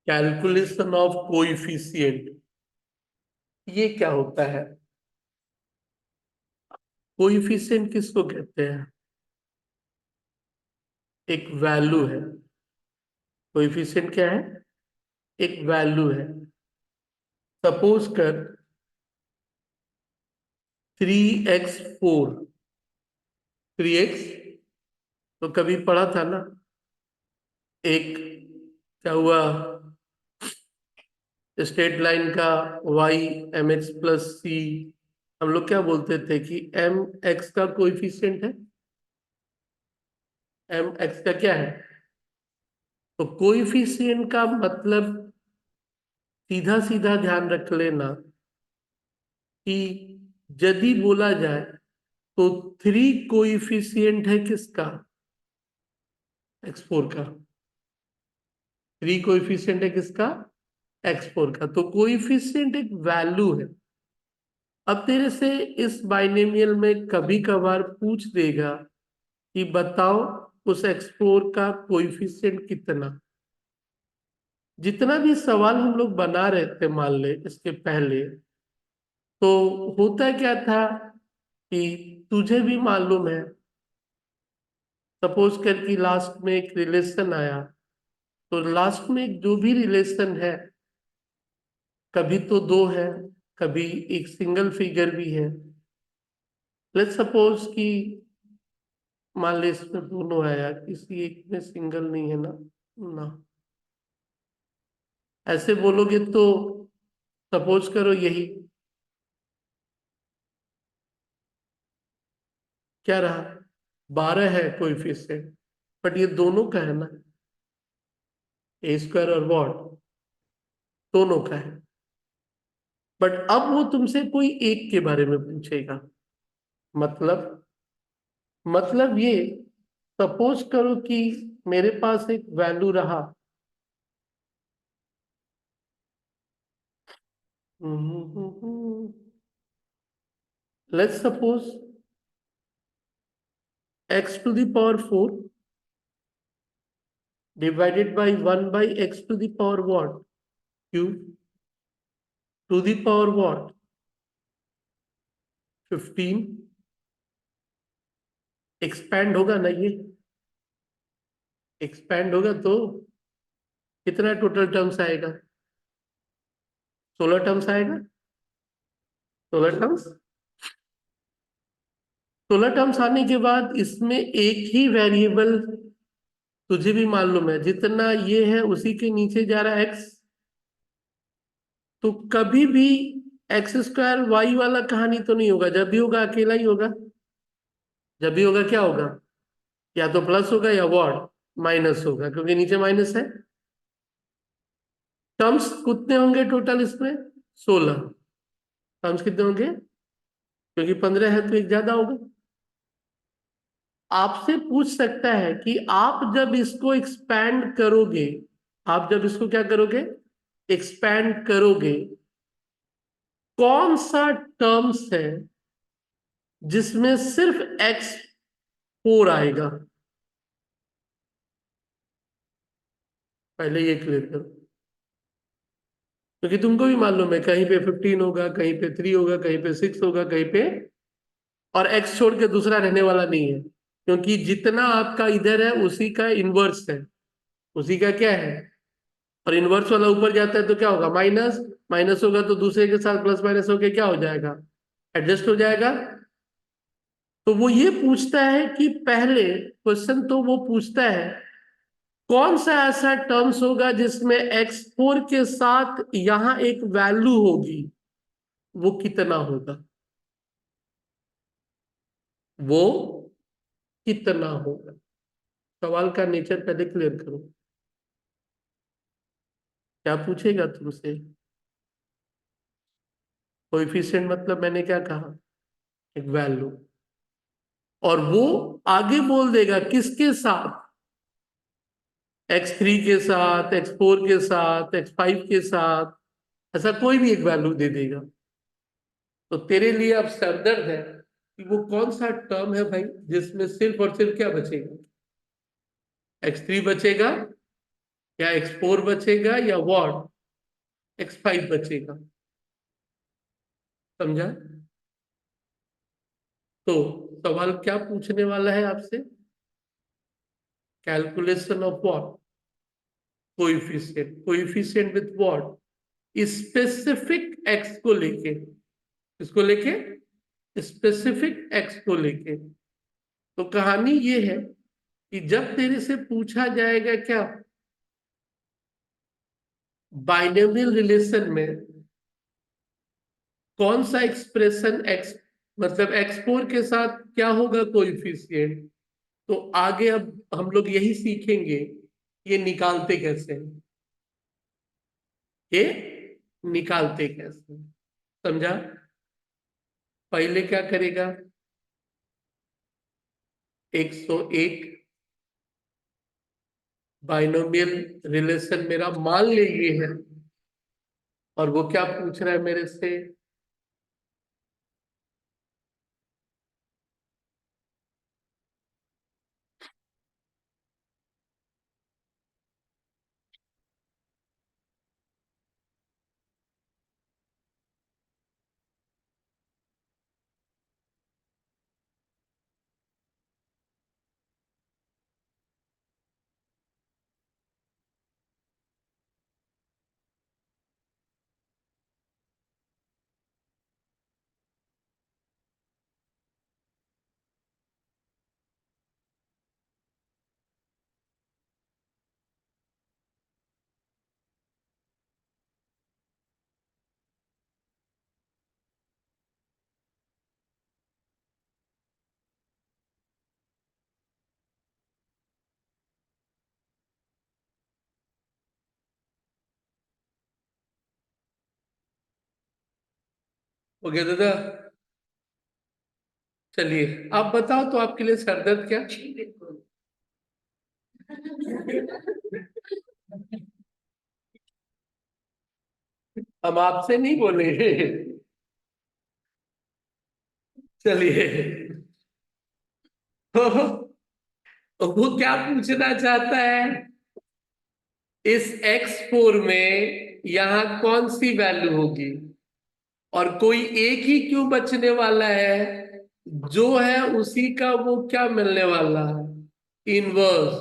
Calculation of coefficient, ये क्या होता है? कोएफिशिएंट किसको कहते हैं? एक वैल्यू है। कोएफिशिएंट क्या है? एक वैल्यू है। सपोज कर 3x4, 3x तो कभी पढ़ा था ना, एक क्या हुआ, स्ट्रेट लाइन का y mx प्लस सी, हम लोग क्या बोलते थे कि mx का कोएफिशिएंट है। mx का क्या है? तो कोएफिशिएंट का मतलब सीधा सीधा ध्यान रख लेना कि यदि बोला जाए तो 3 कोएफिशिएंट है किसका? x4 का। 3 कोएफिशिएंट है किसका? x4 का। तो कोएफिशिएंट एक वैल्यू है। अब तेरे से इस बाइनोमियल में कभी कभार पूछ देगा कि बताओ उस x4 का कोएफिशिएंट कितना। जितना भी सवाल हम लोग बना रहे थे मान ले इसके पहले, तो होता क्या था कि तुझे भी मालूम है, सपोज कर कि लास्ट में एक रिलेशन आया, तो लास्ट में जो भी रिलेशन है, कभी तो दो है, कभी एक सिंगल फिगर भी है। लेट्स सपोज कि मान ले इसमें दोनों आया, किसी एक में सिंगल नहीं है ना। ना, ऐसे बोलोगे तो सपोज करो यही क्या रहा, 12 है कोएफिशिएंट, बट ये दोनों का है ना, ए स्क्वायर और वॉट, दोनों का है। बट अब वो तुमसे कोई एक के बारे में पूछेगा। मतलब ये, सपोज करो कि मेरे पास एक वैल्यू रहा, let's suppose x to the power 4 divided by 1 by x to the power what, cube, to the power what, 15। Expand होगा ना ये, एक्सपैंड होगा तो कितना टोटल टर्म्स आएगा? 16 टर्म्स आएगा। 16 टर्म्स, 16 टर्म्स आने के बाद इसमें एक ही वेरिएबल तुझे भी मालूम है, जितना ये है उसी के नीचे जा रहा है x। तो कभी भी एक्स स्क्वायर वाई वाला कहानी तो नहीं होगा, जब भी होगा अकेला ही होगा। जब भी होगा क्या होगा, या तो प्लस होगा या वॉट, माइनस होगा, क्योंकि नीचे माइनस है। टर्म्स कितने होंगे टोटल इसमें? 16 टर्म्स कितने होंगे? क्योंकि 15 है तो एक ज्यादा होगा। आपसे पूछ सकता है कि आप जब इसको एक्सपैंड करोगे, आप जब इसको क्या करोगे, एक्सपैंड करोगे, कौन सा टर्म्स है जिसमें सिर्फ x4 आएगा? पहले ये क्लियर करो, क्योंकि तुमको भी मालूम है कहीं पे 15 होगा, कहीं पे 3 होगा, कहीं पे 6 होगा, कहीं पे, और x छोड़ के दूसरा रहने वाला नहीं है, क्योंकि जितना आपका इधर है उसी का इनवर्स है, उसी का क्या है, और इनवर्स वाला ऊपर जाता है तो क्या होगा, माइनस। माइनस होगा तो दूसरे के साथ प्लस माइनस होके क्या हो जाएगा, एडजस्ट हो जाएगा। तो वो ये पूछता है कि पहले क्वेश्चन तो वो पूछता है कौन सा ऐसा टर्म्स होगा जिसमें x4 के साथ यहां एक वैल्यू होगी, वो कितना होगा, वो कितना होगा। सवाल का नेचर पहले क्लियर करो, क्या पूछेगा तुमसे। कोएफिशिएंट मतलब मैंने क्या कहा, एक वैल्यू, और वो आगे बोल देगा किसके साथ, x3 के साथ, x4 के साथ, x5 के साथ, ऐसा कोई भी एक वैल्यू दे देगा। तो तेरे लिए अब सरदर्द है कि वो कौन सा टर्म है भाई जिसमें सिर्फ और सिर्फ क्या बचेगा, x3 बचेगा, या x4 बचेगा या व्हाट x5 बचेगा। समझा? तो सवाल क्या पूछने वाला है आपसे? Calculation of what? Coefficient. Coefficient with what? Specific x को लेके। इसको लेके? स्पेसिफिक एक्स को लेके। तो कहानी ये है कि जब तेरे से पूछा जाएगा क्या, बाइनोमियल रिलेशन में कौन सा एक्सप्रेशन एक्स, मतलब x4 के साथ क्या होगा कोएफिशिएंट, तो आगे अब हम लोग यही सीखेंगे ये निकालते कैसे हैं। ये निकालते कैसे हैं। समझा? पहले क्या करेगा? 101 बाइनोमियल रिलेशन मेरा मान ले ये है, और वो क्या पूछ रहा है मेरे से? ओके दादा, चलिए आप बताओ तो आपके लिए सरदर्द क्या? हम आपसे नहीं बोले। चलिए, तो वो क्या पूछना चाहता है? इस x4 में यहां कौन सी वैल्यू होगी, और कोई एक ही क्यों बचने वाला है, जो है उसी का वो क्या मिलने वाला है, इनवर्स।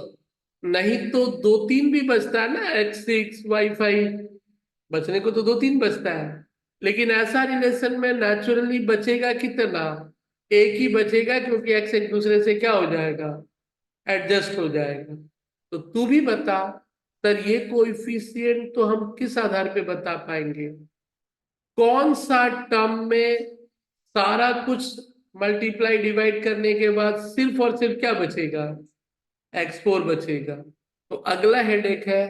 नहीं तो दो तीन भी बचता है ना, x6 y5, बचने को तो दो तीन बचता है। लेकिन ऐसा रिलेशन में नेचुरली बचेगा कितना? एक ही बचेगा, क्योंकि एक्स एक दूसरे से क्या हो जाएगा, एडजस्ट हो जाएगा। तो तू भी बता सर, ये कोएफिशिएंट तो हम किस आधार पे बता पाएंगे? कौन सा टर्म में सारा कुछ मल्टीप्लाई डिवाइड करने के बाद सिर्फ और सिर्फ क्या बचेगा, x4 बचेगा। तो अगला हेडेक है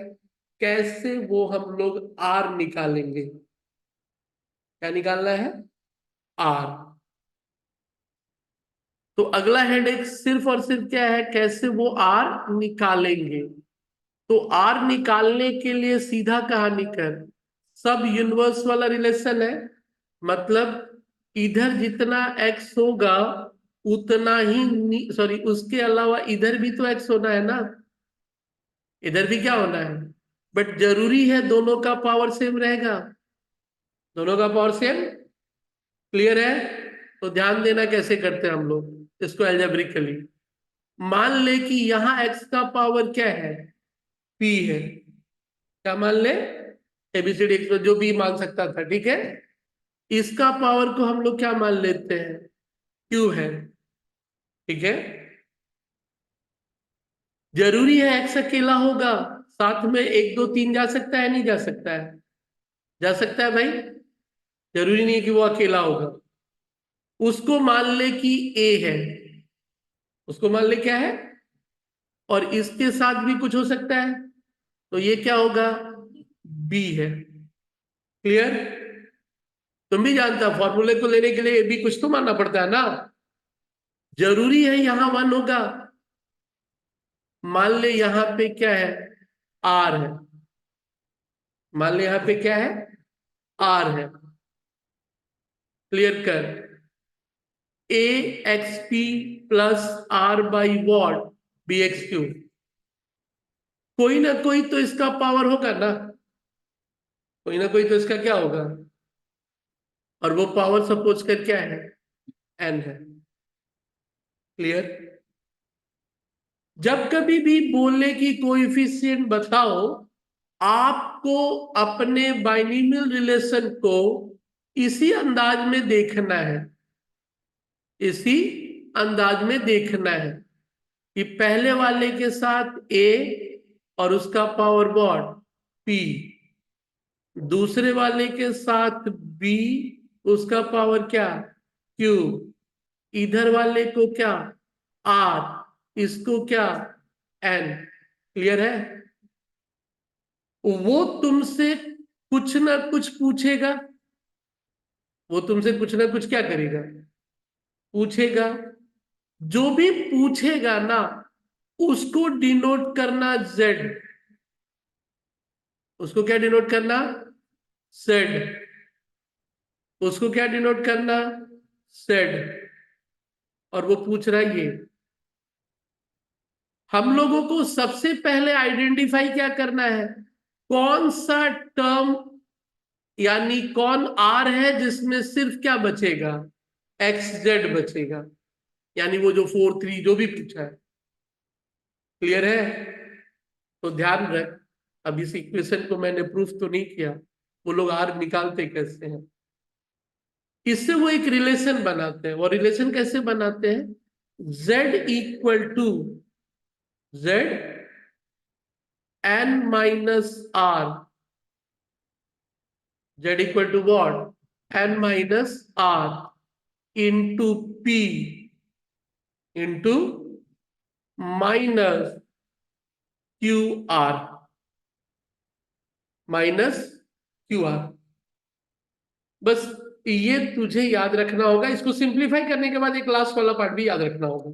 कैसे वो हम लोग r निकालेंगे। क्या निकालना है? r। तो अगला हेडेक सिर्फ और सिर्फ क्या है, कैसे वो r निकालेंगे। तो r निकालने के लिए सीधा कहानी कर, सब यूनिवर्स वाला रिलेशन है। मतलब इधर जितना x होगा उतना ही, सॉरी उसके अलावा इधर भी तो x होना है ना, इधर भी क्या होना है। बट जरूरी है दोनों का पावर सेम रहेगा, दोनों का पावर सेम। क्लियर है? तो ध्यान देना कैसे करते हैं हम लोग इसको एल्जेब्रिकली। मान ले कि यहाँ x का पावर क्या है, p है। क्या मान ले? एबीसीडी एक्स जो भी मान सकता था, ठीक है। इसका पावर को हम लोग क्या मान लेते हैं, q है। ठीक है। जरूरी है एक्स अकेला होगा, साथ में एक दो तीन जा सकता है, नहीं जा सकता है? जा सकता है भाई। जरूरी नहीं है कि वो अकेला होगा। उसको मान ले कि ए है, उसको मान ले क्या है, और इसके साथ भी कुछ हो सकता है, तो ये क्या होगा, बी है। क्लियर? तुम भी जानता, फॉर्मूले को लेने के लिए भी कुछ तो मानना पड़ता है ना। जरूरी है यहां वन होगा। मान ले यहां पे क्या है, आर है। मान ले यहां पे क्या है, आर है। क्लियर कर। A X P plus R by what, B X Q. कोई ना कोई तो इसका पावर होगा ना, कोई ना कोई तो इसका क्या होगा, और वो पावर सपोज कर क्या है, एन है। क्लियर? जब कभी भी बोलने की कोएफिशिएंट बताओ, आपको अपने बाइनोमियल रिलेशन को इसी अंदाज में देखना है, इसी अंदाज में देखना है कि पहले वाले के साथ ए और उसका पावर बॉड पी, दूसरे वाले के साथ बी, उसका पावर क्या, क्यू, इधर वाले को क्या, आर, इसको क्या, एन। क्लियर है? वो तुमसे कुछ ना कुछ पूछेगा, वो तुमसे कुछ ना कुछ क्या करेगा, पूछेगा। जो भी पूछेगा ना, उसको डिनोट करना जेड, उसको क्या डिनोट करना, जेड, उसको क्या डिनोट करना, जेड। और वो पूछ रहा है ये, हम लोगों को सबसे पहले आइडेंटिफाई क्या करना है, कौन सा टर्म, यानी कौन आर है जिसमें सिर्फ क्या बचेगा, एक्स जेड बचेगा, यानी वो जो 4 3 जो भी पूछा है। क्लियर है? तो ध्यान रख, अब इस इक्वेशन को मैंने प्रूफ तो नहीं किया, वो लोग आर निकालते कैसे हैं, इससे वो एक रिलेशन बनाते हैं। वो रिलेशन कैसे बनाते हैं, z equal to Z N minus R, z equal to what, N minus R into P into minus Q R, minus Q R. बस ये तुझे याद रखना होगा, इसको सिंप्लीफाई करने के बाद एक लास्ट वाला पार्ट भी याद रखना होगा।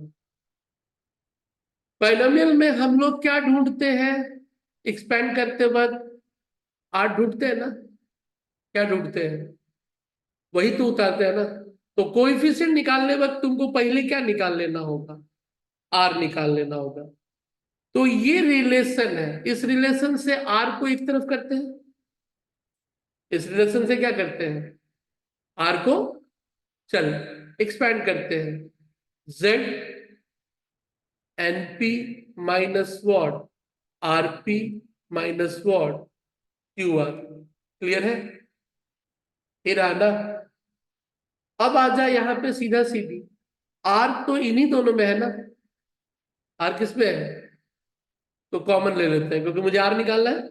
बाइनोमियल में हम लोग क्या ढूंढते हैं, एक्सपेंड करते वक्त आर ढूंढते हैं ना, क्या ढूंढते हैं, वही तो उतारते हैं ना। तो कोएफिशिएंट निकालने वक्त तुमको पहले क्या निकाल लेना होगा, आर निकाल लेना होगा। तो ये रिलेशन है, इस रिलेशन से आर को एक तरफ करते हैं, इस रिलेशन से क्या करते हैं, आर को, चल एक्सपैंड करते हैं, Z NP minus what, RP minus what, Q R. Clear है? फिर आना, अब आ जा यहां पे सीधा सीधी, आर तो इन्हीं दोनों में है ना, आर किस में है, तो कॉमन ले लेते हैं क्योंकि मुझे आर निकालना है।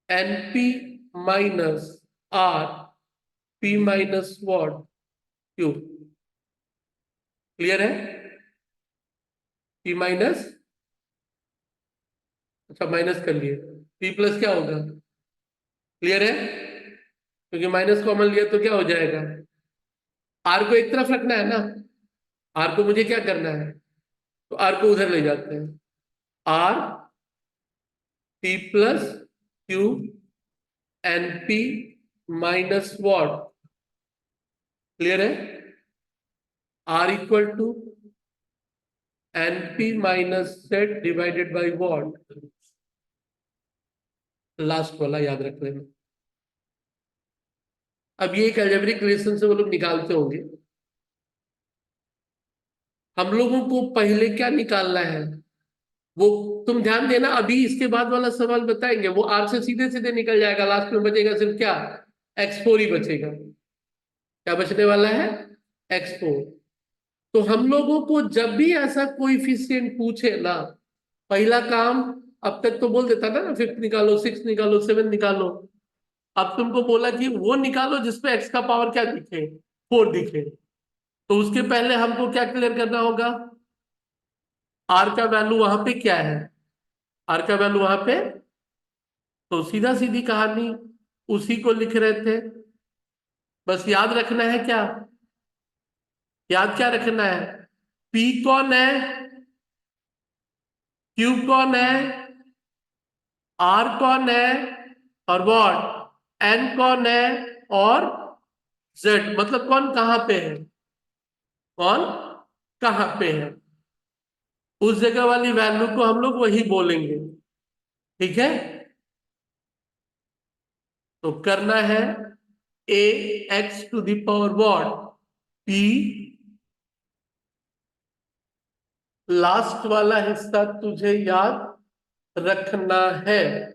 NP minus R, P minus what, Q. Clear है? पी माइनस, अच्छा माइनस कर लिए, पी प्लस क्या होगा, क्लियर है? क्योंकि माइनस कॉमन लिया तो क्या हो जाएगा, आर को एक तरफ रखना है ना, आर को मुझे क्या करना है, तो आर को उधर ले जाते हैं, R P plus Q N P minus what. Clear है? R equal to N P minus Z divided by what, last वाला याद रख लेना। अब ये एक अलजेब्रिक रिलेशन से वो लोग निकालते होंगे, हम लोगों को पहले क्या निकालना है, वो तुम ध्यान देना, अभी इसके बाद वाला सवाल बताएंगे, वो आर से सीधे सीधे निकल जाएगा, लास्ट में बचेगा सिर्फ क्या, x4 ही बचेगा। क्या बचने वाला है, x4। तो हम लोगों को जब भी ऐसा कोएफिशिएंट पूछे ना, पहला काम, अब तक तो बोल देता ना, फिफ्थ निकालो, सिक्स निकालो, सेवन निकालो। अब तुमको बोला कि वो निकालो जिसपे एक्स का पावर क्या दिखे, 4 दिखे। तो उसके पहले हमको क्या क्लियर करना होगा, आर का वैल्यू वहां पे क्या है, आर का वैल्यू वहां पे, तो सीधा सीधी कहानी, उसी को लिख रहे थे। बस याद रखना है क्या, याद क्या रखना है, पी कौन है, क्यू कौन है, आर कौन है, और व्हाट, एन कौन है, और जेड, मतलब कौन कहां पे है, कौन कहां पे है, उस जगह वाली वैल्यू को हम लोग वही बोलेंगे। ठीक है, तो करना है A X to the power what P, last वाला हिस्सा तुझे याद रखना है।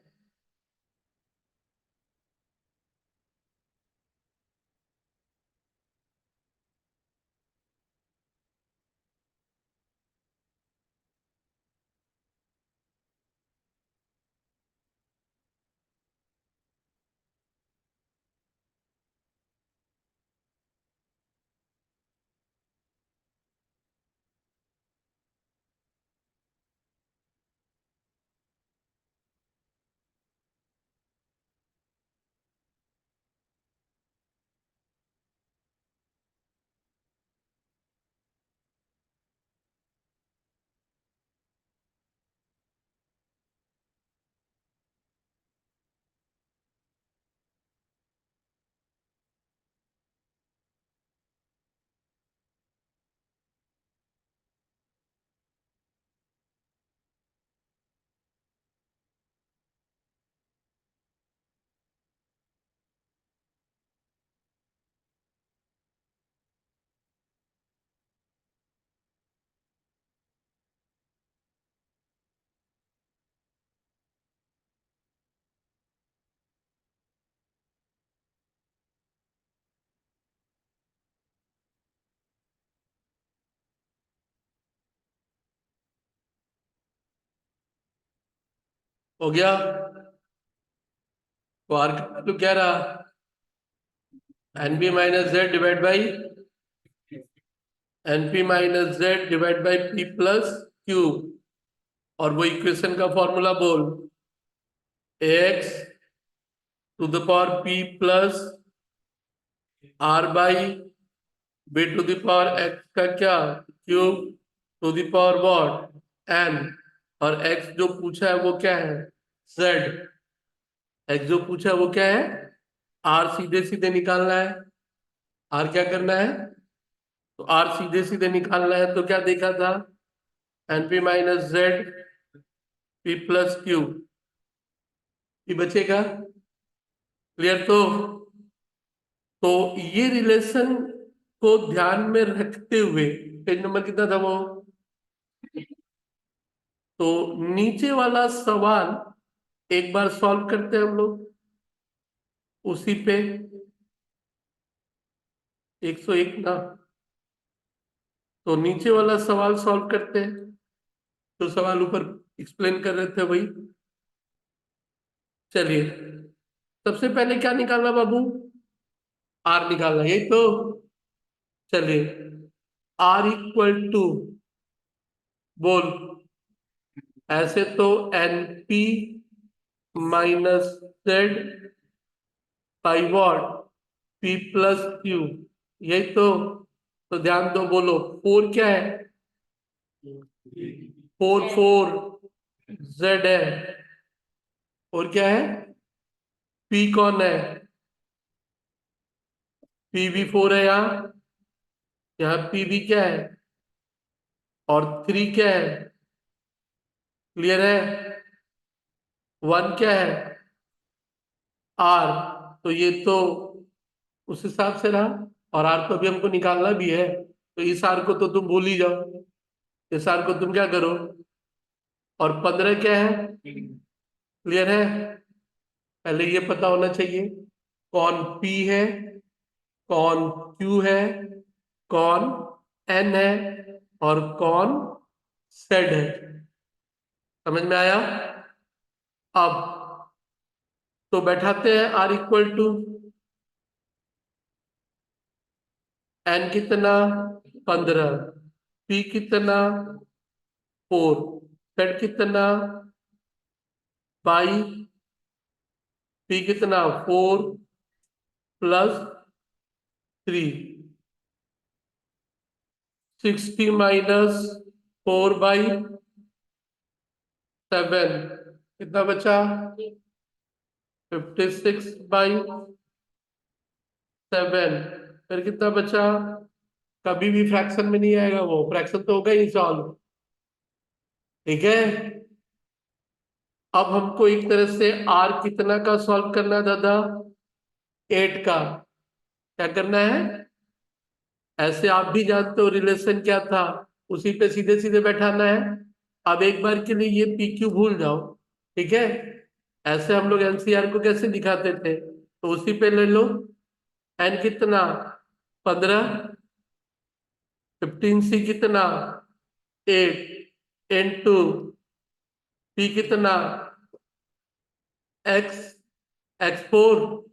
हो गया, तो आर का वैल्यू क्या रहा, NP minus Z divide by NP minus Z divide by P plus Q, और वो इक्वेशन का फॉर्मूला बोल, X to the power P plus R by B to the power X का क्या cube to the power what N, और X जो पूछा है वो क्या है जेड, एक्स जो पूछा है वो क्या है आर, सीधे सीधे निकालना है, आर क्या करना है, तो आर सीधे सीधे निकालना है, तो क्या देखा था NP minus Z P plus Q, ये बचेगा, क्लियर। तो ये रिलेशन को ध्यान में रखते हुए पेज नंबर कितना था वो, तो नीचे वाला सवाल एक बार सॉल्व करते हैं हम लोग उसी पे 101 ना, तो नीचे वाला सवाल सॉल्व करते हैं, तो सवाल ऊपर एक्सप्लेन कर रहे थे वही। चलिए, सबसे पहले क्या निकालना बाबू, आर निकालना, यही तो। चलिए, आर इक्वल टू बोल, ऐसे तो NP minus Z by what P plus Q, यही तो ध्यान दो, बोलो फोर क्या है, फोर फोर जेड है, और क्या है पी कौन है, पी भी फोर है, यहाँ पी भी क्या है, और थ्री क्या है, क्लियर है, वन क्या है आर, तो ये तो उस हिसाब से रहा, और आर को भी हमको निकालना भी है, तो इस आर को तो तुम भूल ही जाओ, इस आर को तुम क्या करो, और 15 क्या है, क्लियर है, पहले ये पता होना चाहिए कौन पी है, कौन क्यू है, कौन एन है, और कौन सेड है, समझ में आया। अब तो बैठाते हैं आर इक्वल टू एन कितना 15, पी कितना 4, सेड कितना बाई, पी कितना 4 + 3, 60 माइनस 4/7, कितना बचा 56/7, फिर कितना बचा, कभी भी फ्रैक्शन में नहीं आएगा, वो फ्रैक्शन तो होगा ही सॉल्व, ठीक है। अब हमको एक तरह से आर कितना का सॉल्व करना है दादा? 8 का। क्या करना है? ऐसे आप भी जानते हो रिलेशन क्या था, उसी पे सीधे सीधे बैठाना है। अब एक बार के लिए ये पी क्यू भूल जाओ, ठीक है? ऐसे हम लोग एनसीआर को कैसे दिखाते थे, तो उसी पे ले लो। एन कितना? 15। 15 सी कितना? 8 इंटू पी कितना? एक्स। x4।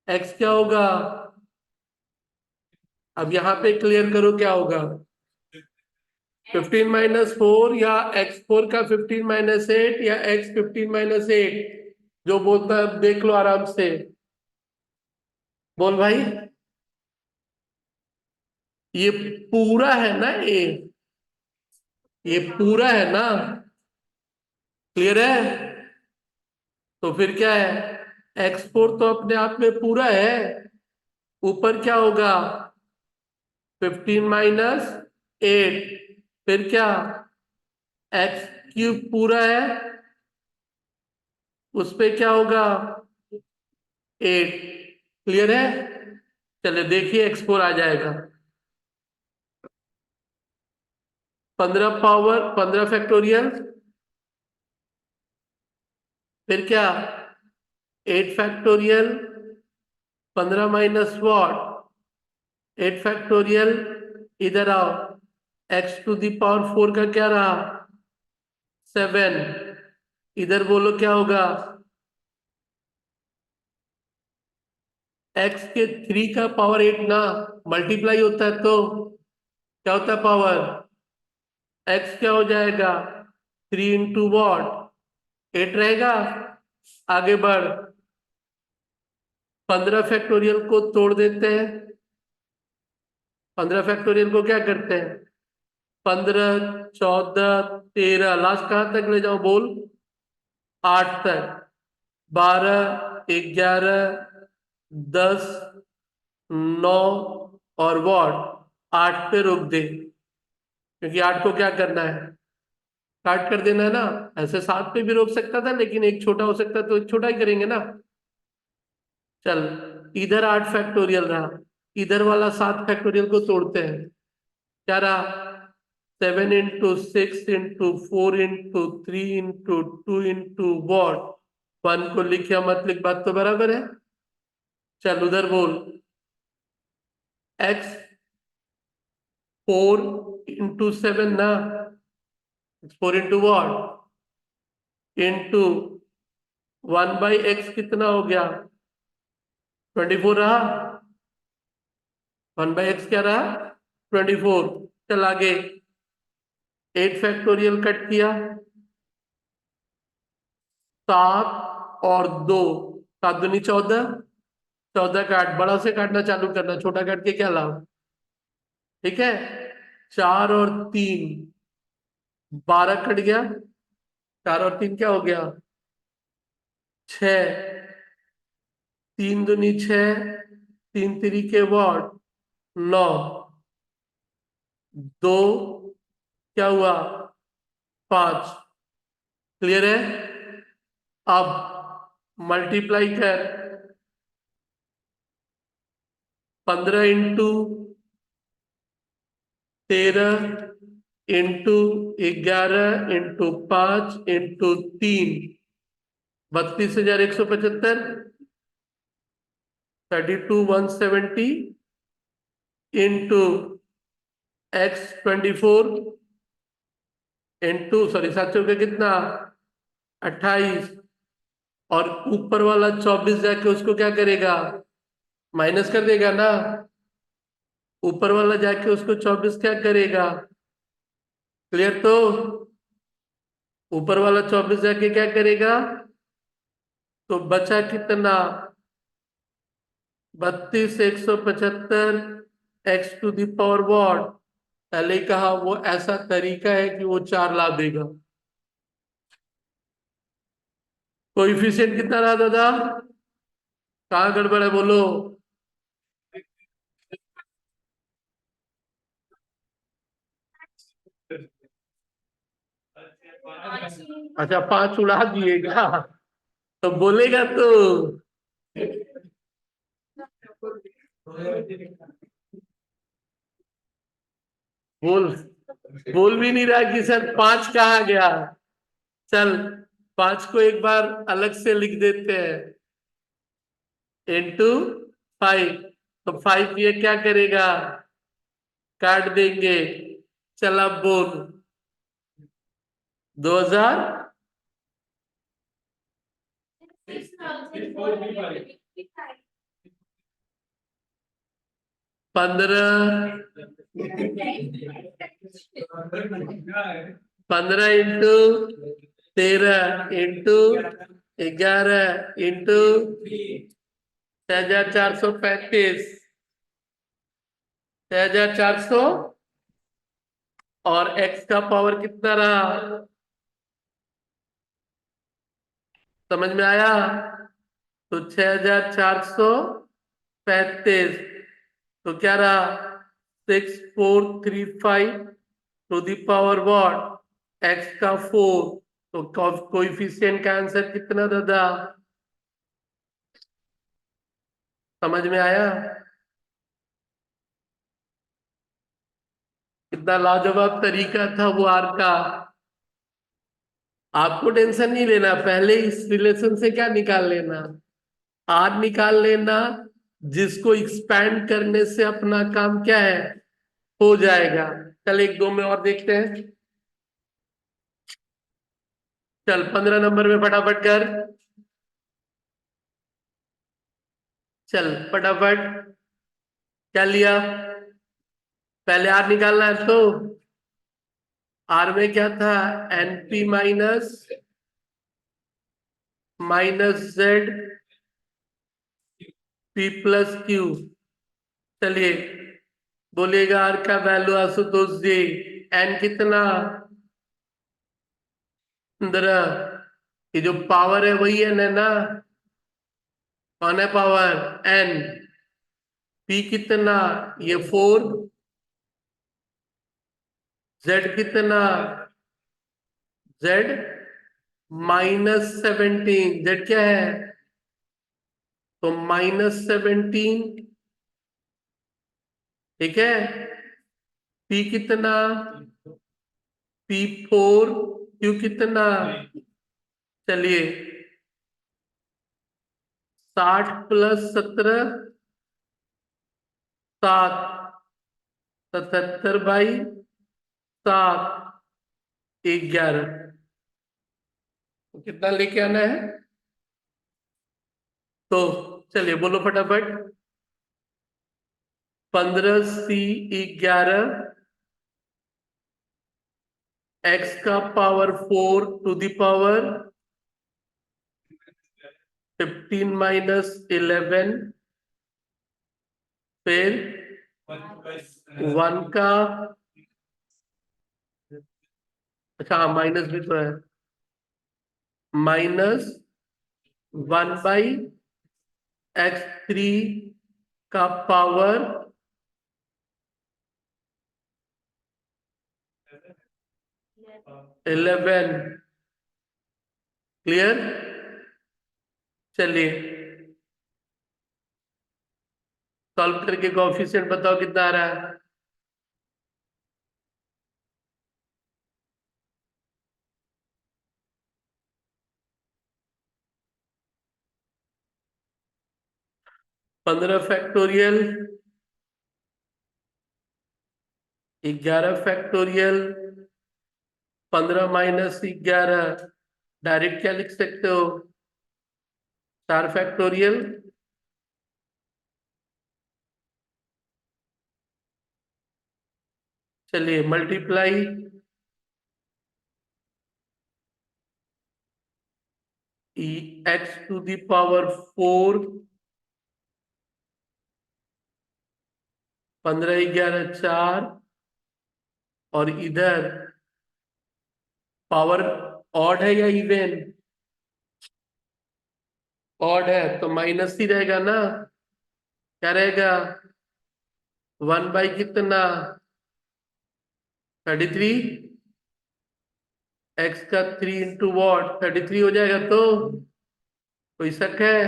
एक्स क्या होगा? अब यहाँ पे क्लियर करो क्या होगा। 15 - 4 या x4 का 15 - 8 या x 15 - 8, जो बोलता है देख लो आराम से। बोल भाई। ये पूरा है ना ये पूरा है ना? क्लियर है? तो फिर क्या है? x4 तो अपने आप में पूरा है। ऊपर क्या होगा? 15 - 8। फिर क्या? x³ पूरा है, उस पे क्या होगा? 8। क्लियर है? चलिए देखिए x4 आ जाएगा। 15 फैक्टोरियल। फिर क्या? 8 फैक्टोरियल। 15 - 8 फैक्टोरियल। इधर आओ। x⁴ का क्या रहा? 7। इधर बोलो क्या होगा? x के 3 का पावर 8 ना, मल्टीप्लाई होता है तो क्या होता है पावर? x क्या हो जाएगा? 3 × 8 रहेगा। आगे बढ़। 15 फैक्टोरियल को तोड़ देते हैं। 15 फैक्टोरियल को क्या करते हैं? 15, 14, 13, लास्ट कहां तक ले जाओ बोल? 8 तक। 12, 11, 10, 9 और वॉट 8 पे रोक दे, क्योंकि 8 को क्या करना है? काट कर देना है ना। ऐसे 7 पे भी रोक सकता था, लेकिन एक छोटा हो सकता तो एक छोटा ही करेंगे ना। चल, इधर 8 फैक्टोरियल रहा, इधर वाला 7 फैक्टोरियल को तोड़ते हैं। क्या रहा? 7 × 6 × 4 × 3 × 2 × 1 को लिख या मत लिख, बात तो बराबर है। चल उधर बोल। x4 × 7 ना, 4 × * 1/x कितना हो गया? 24 रहा। 1/x क्या रहा? 24। चल आगे। 8 फैक्टोरियल कट किया। 7 और 2, 7 दूनी 14। 14 काट, बड़ा से काटना चालू करना, छोटा काट के क्या लाभ? ठीक है। 4 और 3, 12 कट गया। 4 और 3 क्या हो गया? 6। 3 दूनी 6, 3 तिरी के वॉट 9। 2 क्या हुआ? 5। क्लियर है? अब मल्टीप्लाई कर। 15 × 13 × 11 × 5 × 3, 32,175। 32,170 इंटू x24 इंटू सॉरी 7 कितना? 28। और ऊपर वाला 24 जाके उसको क्या करेगा? माइनस कर देगा ना। ऊपर वाला जाके उसको 24 क्या करेगा? क्लियर तो? ऊपर वाला 24 जाके क्या करेगा? तो बचा कितना? 32,175 x⁴ पहले ही कहा वो ऐसा तरीका है कि वो 4 ला देगा। कोएफिशिएंट कितना रहा दादा? कहाँ गड़बड़ है बोलो। अच्छा 5 उड़ा दिएगा तो बोलेगा तो बोल बोल भी नहीं रहा कि सर 5 कहाँ गया। चल 5 को एक बार अलग से लिख देते हैं, इंटू 5। तो 5 ये क्या करेगा, काट देंगे। चल अब बोल 2000 15 15 इंटू 13 इंटू 11 इंटू 6435, 6400। और x का पावर कितना रहा, समझ में आया? तो 6435 तो क्या रहा, 6435 to the power what x का 4। तो कोइफिशिएंट का आंसर कितना दादा, समझ में आया? कितना लाजवाब तरीका था वो आर का। आपको टेंशन नहीं लेना, पहले इस रिलेशन से क्या निकाल लेना, आर निकाल लेना, जिसको एक्सपैंड करने से अपना काम क्या है, हो जाएगा। चल एक दो में और देखते हैं। चल 15 नंबर में फटाफट कर, चल फटाफट। क्या लिया, पहले आर निकालना है तो आर में क्या था, NP minus Z P plus Q. चलिए बोलिएगा आर का वैल्यू आशुतोष जी, एन कितना, 15। ये जो पावर है वही एन है ना, कौन है पावर, एन। पी कितना, ये 4। जेड कितना, जेड -17। जेड क्या है, तो -17, ठीक है। पी कितना, P4। क्यू कितना, चलिए 60 + 17 7, 77/7, 11। तो कितना लेके आना है, तो चलिए बोलो फटाफट, 15C11 x का पावर 4 टू द पावर 15 - 11, फिर 1 का, अच्छा हाँ माइनस भी तो है, -1/x3 का पावर 11। क्लियर, चलिए सॉल्व करके कोएफिशिएंट बताओ कितना आ रहा है। 15 फैक्टोरियल, 11 फैक्टोरियल, 15 - 11, डायरेक्ट क्या लिख सकते हो, 4 फैक्टोरियल। चलिए multiply x to the power 4, 15 11 4, और इधर पावर ऑड है या इवन, ऑड है तो माइनस ही रहेगा ना, क्या रहेगा, 1 बाई कितना, 33। x का 3 इंटू वॉट 33 हो जाएगा। तो कोई शक है?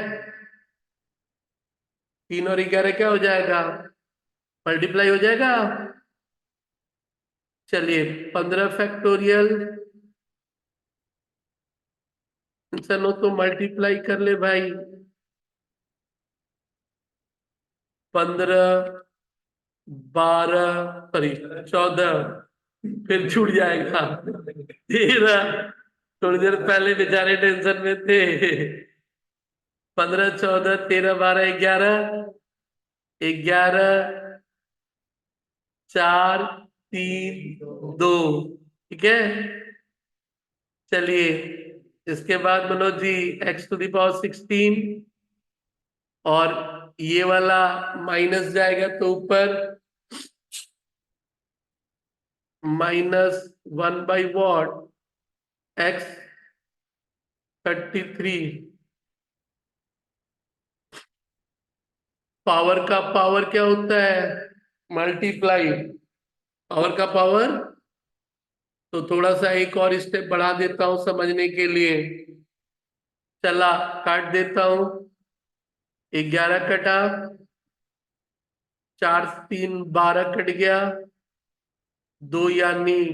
3 और 11 क्या हो जाएगा? मल्टीप्लाई हो जाएगा। चलिए 15 फैक्टोरियल आंसर हो तो मल्टीप्लाई कर ले भाई। 15 12 सॉरी 14 फिर छूट जाएगा 13। थोड़ी देर पहले बेचारे टेंशन में थे। 15 14 13 12 11 11 4 3 2। ठीक है। चलिए इसके बाद मनोज जी x⁴16 और ये वाला माइनस जाएगा तो ऊपर -1/वॉट x⁵। पावर का पावर क्या होता है? मल्टीप्लाई। पावर का पावर। तो थोड़ा सा एक और स्टेप बढ़ा देता हूं समझने के लिए। चला काट देता हूं। 11 कटा, 4 3 12 कट गया, 2 यानी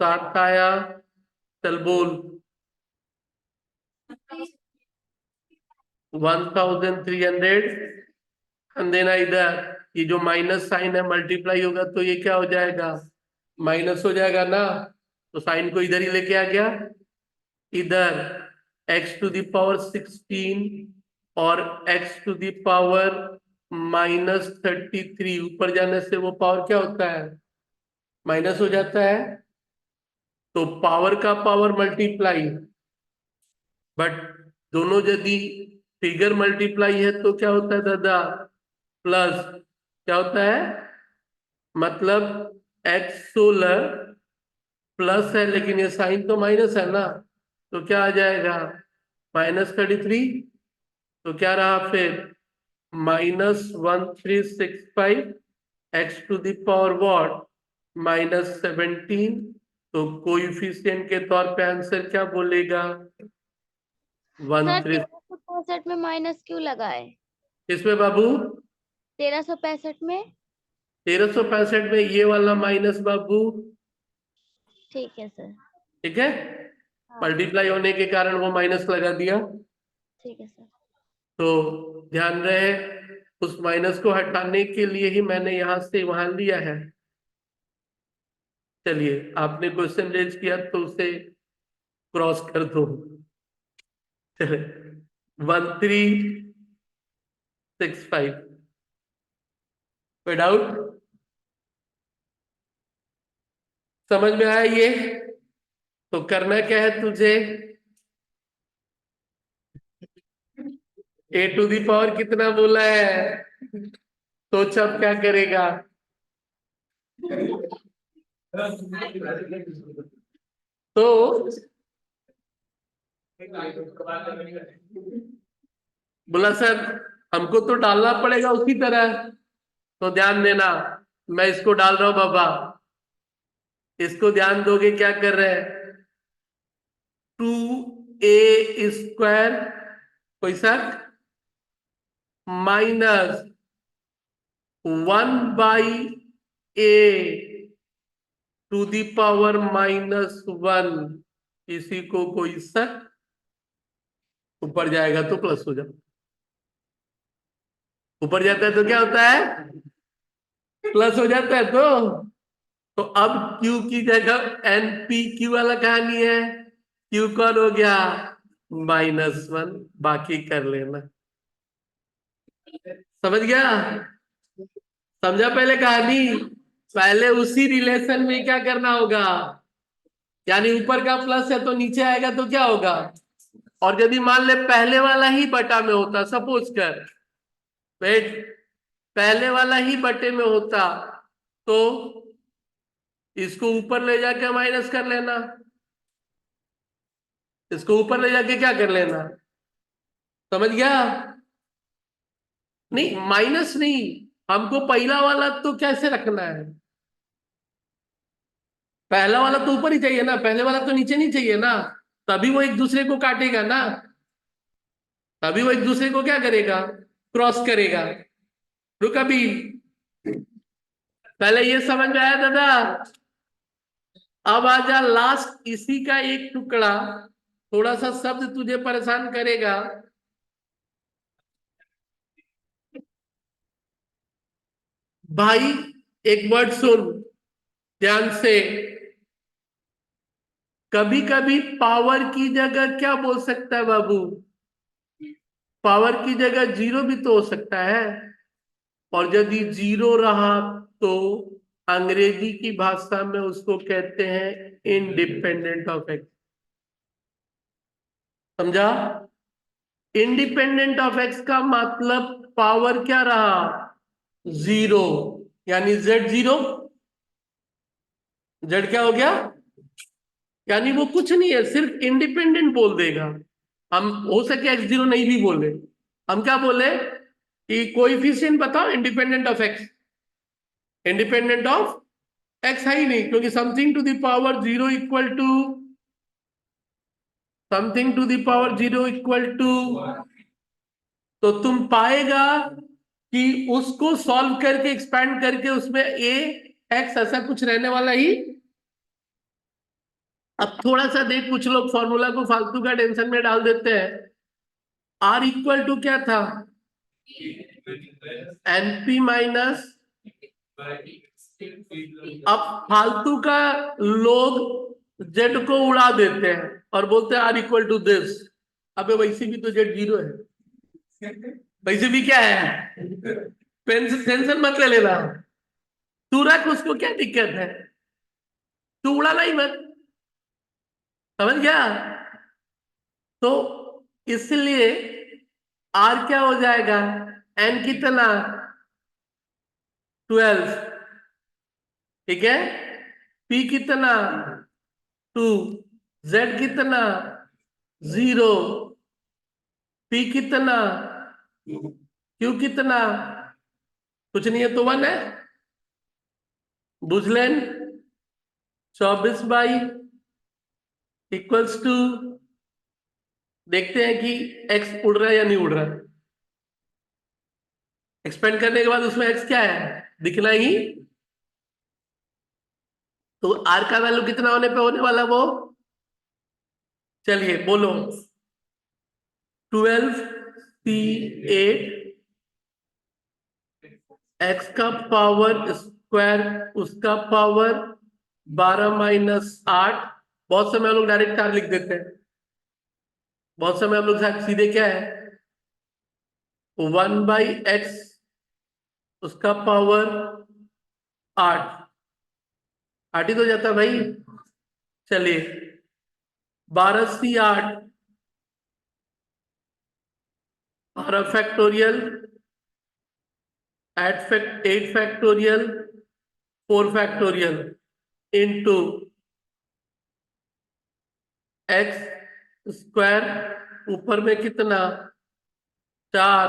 7 आया। चल बोल। 1300। देना इधर ये जो माइनस साइन है मल्टीप्लाई होगा तो ये क्या हो जाएगा? माइनस हो जाएगा ना। तो साइन को इधर ही लेके आ गया। इधर x⁴16 और x⁻−33 ऊपर जाने से वो पावर क्या होता है? माइनस हो जाता है। तो पावर का पावर मल्टीप्लाई। बट दोनों यदि फिगर मल्टीप्लाई है तो क्या होता है दादा? प्लस। क्या होता है? मतलब x16 प्लस है लेकिन ये साइन तो माइनस है ना। तो क्या आ जाएगा? -33। तो क्या रहा फिर? -1365 x⁴ -17। तो कोइफिशिएंट के तौर पे आंसर क्या बोलेगा? सर 13। 1365 में माइनस क्यों लगाए? इसमें बाबू 1365 में। 1365 में ये वाला माइनस बाबू। ठीक है सर। ठीक है। हाँ मल्टीप्लाई होने के कारण वो माइनस लगा दिया। ठीक है सर। तो ध्यान रहे उस माइनस को हटाने के लिए ही मैंने यहां से वहां लिया है। चलिए आपने क्वेश्चन रेज किया तो उसे क्रॉस कर दो। चले 1365। कोई डाउट? समझ में आया ये? तो करना क्या है तुझे? a⁴ कितना बोला है? सोच अब क्या करेगा? तो बोला सर हमको तो डालना पड़ेगा उसी तरह। तो ध्यान देना मैं इसको डाल रहा हूं बाबा। इसको ध्यान दोगे क्या कर रहे हैं? 2a² कोई शक? -1/a⁴ किसी को कोई शक? ऊपर जाएगा तो प्लस हो जाता। ऊपर जाता है तो क्या होता है? प्लस हो जाता है। तो अब Q की जगह NPQ वाला कहानी है। Q कौन हो गया? -1। बाकी कर लेना। समझ गया? समझा पहले कहानी? पहले उसी रिलेशन में क्या करना होगा? यानी ऊपर का प्लस है तो नीचे आएगा तो क्या होगा? और यदि मान ले पहले वाला ही बटा में होता, सपोज कर वेट, पहले वाला ही बटे में होता तो इसको ऊपर ले जाके माइनस कर लेना। इसको ऊपर ले जाके क्या कर लेना? समझ गया? नहीं माइनस नहीं, हमको पहला वाला तो कैसे रखना है? पहला वाला तो ऊपर ही चाहिए ना, पहले वाला तो नीचे नहीं चाहिए ना, तभी वो एक दूसरे को काटेगा ना, तभी वो एक दूसरे को क्या करेगा, क्रॉस करेगा। रुक अभी, पहले ये समझ में आया दादा। अब आजा लास्ट इसी का एक टुकड़ा, थोड़ा सा शब्द तुझे परेशान करेगा। भाई एक वर्ड सुन ध्यान से, कभी कभी पावर की जगह क्या बोल सकता है बाबू, पावर की जगह जीरो भी तो हो सकता है, और यदि जीरो रहा तो अंग्रेजी की भाषा में उसको कहते हैं इंडिपेंडेंट ऑफ एक्स। समझा? इंडिपेंडेंट ऑफ एक्स का मतलब पावर क्या रहा, जीरो, यानी जेड जीरो, जेड क्या हो गया, यानी वो कुछ नहीं है, सिर्फ इंडिपेंडेंट बोल देगा। हम हो सके एक्स जीरो नहीं भी बोले, हम क्या बोले कि कोएफिशिएंट बताओ independent of X, independent of X है ही नहीं, क्योंकि something to the power zero equal to, something to the power zero equal to, तो तुम पाएगा कि उसको सॉल्व करके एक्सपैंड करके उसमें ए एक्स ऐसा कुछ रहने वाला ही। अब थोड़ा सा देख, कुछ लोग फॉर्मूला को फालतू का टेंशन में डाल देते हैं। आर इक्वल टू क्या था, एनपी माइनस, अब फालतू का लोग जेड को उड़ा देते हैं और बोलते हैं आर इक्वल टू दिस। अबे वैसे भी तो जेड जीरो है, वैसे भी क्या है, टेंशन मत ले लेना, तू रख, उसको क्या दिक्कत है, तू उड़ाना ही मत, समझ गया? तो इसलिए आर क्या हो जाएगा, एन कितना, 12, ठीक है, पी कितना, 2, जेड कितना, 0, पी कितना, क्यू कितना, कुछ नहीं है तो 1 है, बुझलेन 24/, इक्वल्स टू, देखते हैं कि एक्स उड़ रहा है या नहीं उड़ रहा है, एक्सपेंड करने के बाद उसमें एक्स क्या है दिखना ही, तो आर का वैल्यू कितना होने पे होने वाला वो, चलिए बोलो, 12C8, एक्स का पावर स्क्वायर, उसका पावर 12 - 8, बहुत समय हम लोग डायरेक्ट 4 लिख देते हैं, बहुत समय हम लोग सीधे क्या है 1/x, उसका पावर 8, 8 ही तो जाता है भाई। चलिए 12C8, 12 factorial, 8 factorial, 4 factorial into x square, ऊपर में कितना 4,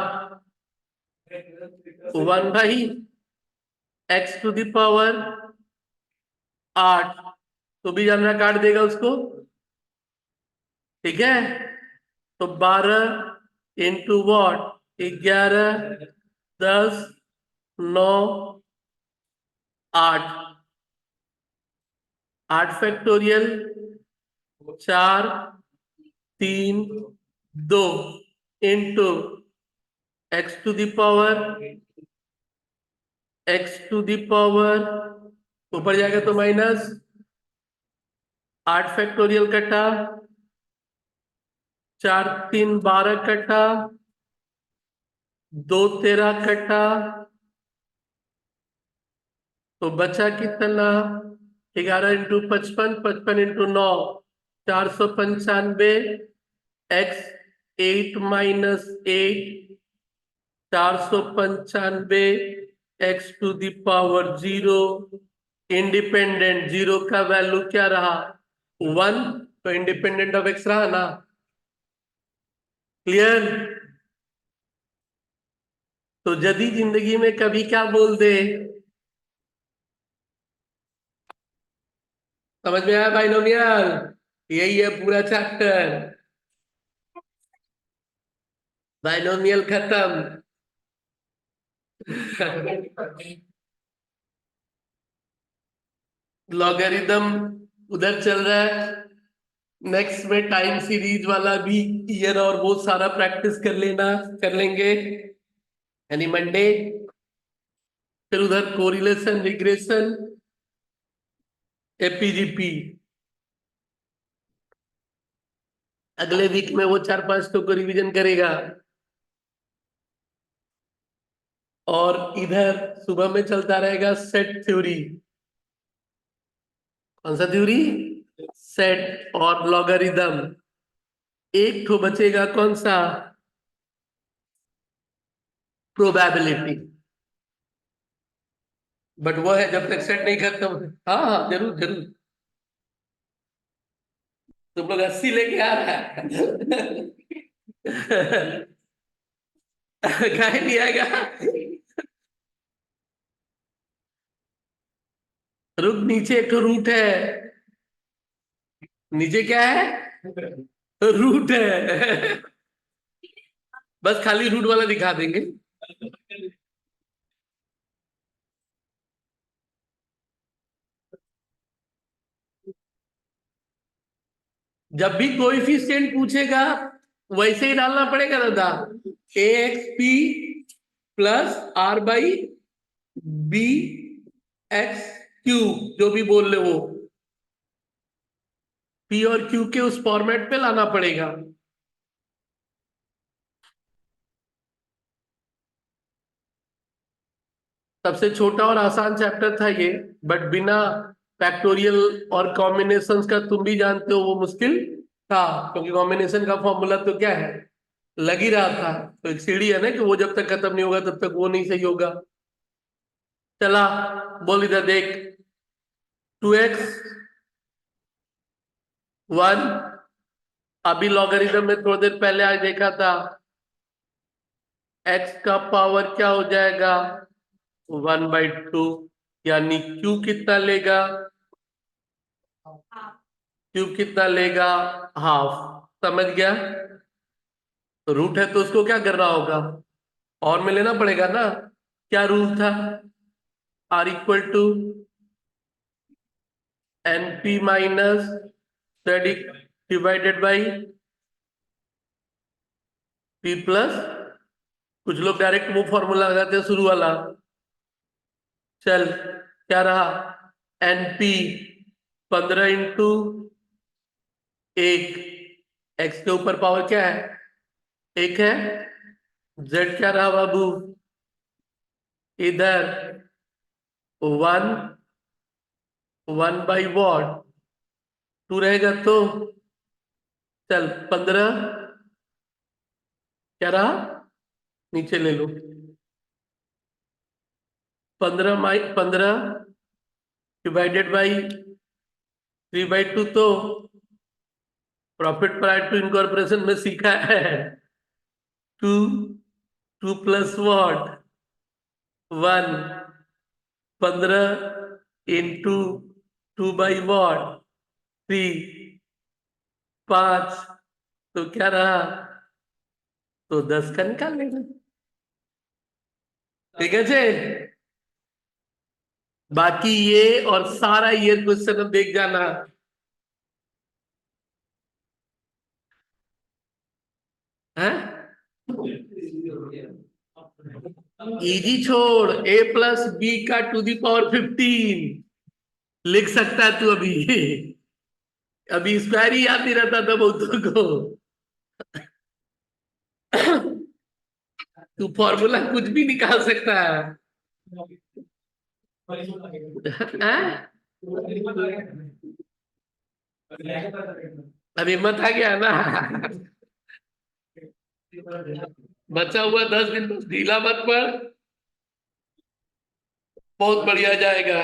1/x⁴, 8, तो भी जानना काट देगा उसको, ठीक है, तो 12 × वॉट, 11, 10, 9, 8, 8 फैक्टोरियल, 4, 3, 2 इंटू x⁴, ऊपर जाएगा तो माइनस, 8 फैक्टोरियल कटा, 4 3 12 कटा, 2 13 कटा, तो बचा कितना, 11 × 55, 55 × 9, 495, x8 - 8, 495, x⁴, इंडिपेंडेंट, जीरो का वैल्यू क्या रहा 1, तो इंडिपेंडेंट ऑफ एक्स रहा ना, क्लियर? तो यदि जिंदगी में कभी क्या बोल दे, समझ में आया बाइनोमियल? यही है पूरा चैप्टर। बाइनोमियल खत्म। लॉगरिदम उधर चल रहा है। नेक्स्ट में टाइम सीरीज वाला भी ईयर और वो सारा प्रैक्टिस कर लेना, कर लेंगे यानी मंडे। फिर उधर कोरिलेशन, रिग्रेशन, एपीजीपी। अगले वीक में वो 4-5 तो को रिवीजन करेगा। और इधर सुबह में चलता रहेगा सेट थ्योरी। कौन सा थ्योरी? सेट और लॉगरिदम। एक ठो बचेगा, कौन सा? प्रोबेबिलिटी। बट वो है जब तक सेट नहीं खत्म। हाँ हाँ, जरूर जरूर। तुम लोग 80 लेके आ रहा है। काहे नहीं आएगा? रुक, नीचे एक तो रूट है। नीचे क्या है? रूट है। बस खाली रूट वाला दिखा देंगे। जब भी कोएफिशिएंट पूछेगा वैसे ही डालना पड़ेगा दादा। A X P plus R by B X Q, जो भी बोल रहे हो, पी और क्यू के उस फॉर्मेट पे लाना पड़ेगा। सबसे छोटा और आसान चैप्टर था ये, बट बिना फैक्टोरियल और कॉम्बिनेशंस का तुम भी जानते हो वो मुश्किल था, क्योंकि कॉम्बिनेशन का फॉर्मूला तो क्या है, लग ही रहा था। तो एक सीढ़ी है ना कि वो जब तक खत्म नहीं होगा तब तक वो नहीं सही होगा। चला, बोल इधर देख। 2x 1। अभी लॉगरिथम में थोड़ी देर पहले आज देखा था, x का पावर क्या हो जाएगा? 1/2। यानी q कितना लेगा? q कितना लेगा? हाफ। समझ गया? रूट है तो उसको क्या करना होगा? और में लेना पड़ेगा ना। क्या रूल था? r equal to N P minus divided by P plus. कुछ लोग डायरेक्ट वो फॉर्मूला लगाते हैं शुरू वाला। चल, क्या रहा? N P 15 × 1। एक्स के ऊपर पावर क्या है? 1 है। जेड क्या रहा बाबू? इधर 1। 1/वॉट? 2 रहेगा तो चल 15। क्या रहा? नीचे ले लो। 15 डिवाइडेड बाई 3/2। तो प्रॉफिट प्राइर टू इनकॉर्पोरेशन में सीखा है। 2। 2 प्लस वॉट? 1। 15 × 2/वॉट? 3। 5। तो क्या रहा? तो 10 का निकाल लेना। ठीक है जी। बाकी ये और सारा ईयर क्वेश्चन अब देख जाना। है इजी छोड़। a + b का टू दी पावर 15 लिख सकता है तू अभी। अभी स्क्वायर ही याद नहीं रहता था बहुतों को। तू फॉर्मूला कुछ भी निकाल सकता है। हैं? अब हिम्मत आ गया ना। बचा हुआ 10 दिन बस, ढीला मत पड़, बहुत बढ़िया जाएगा।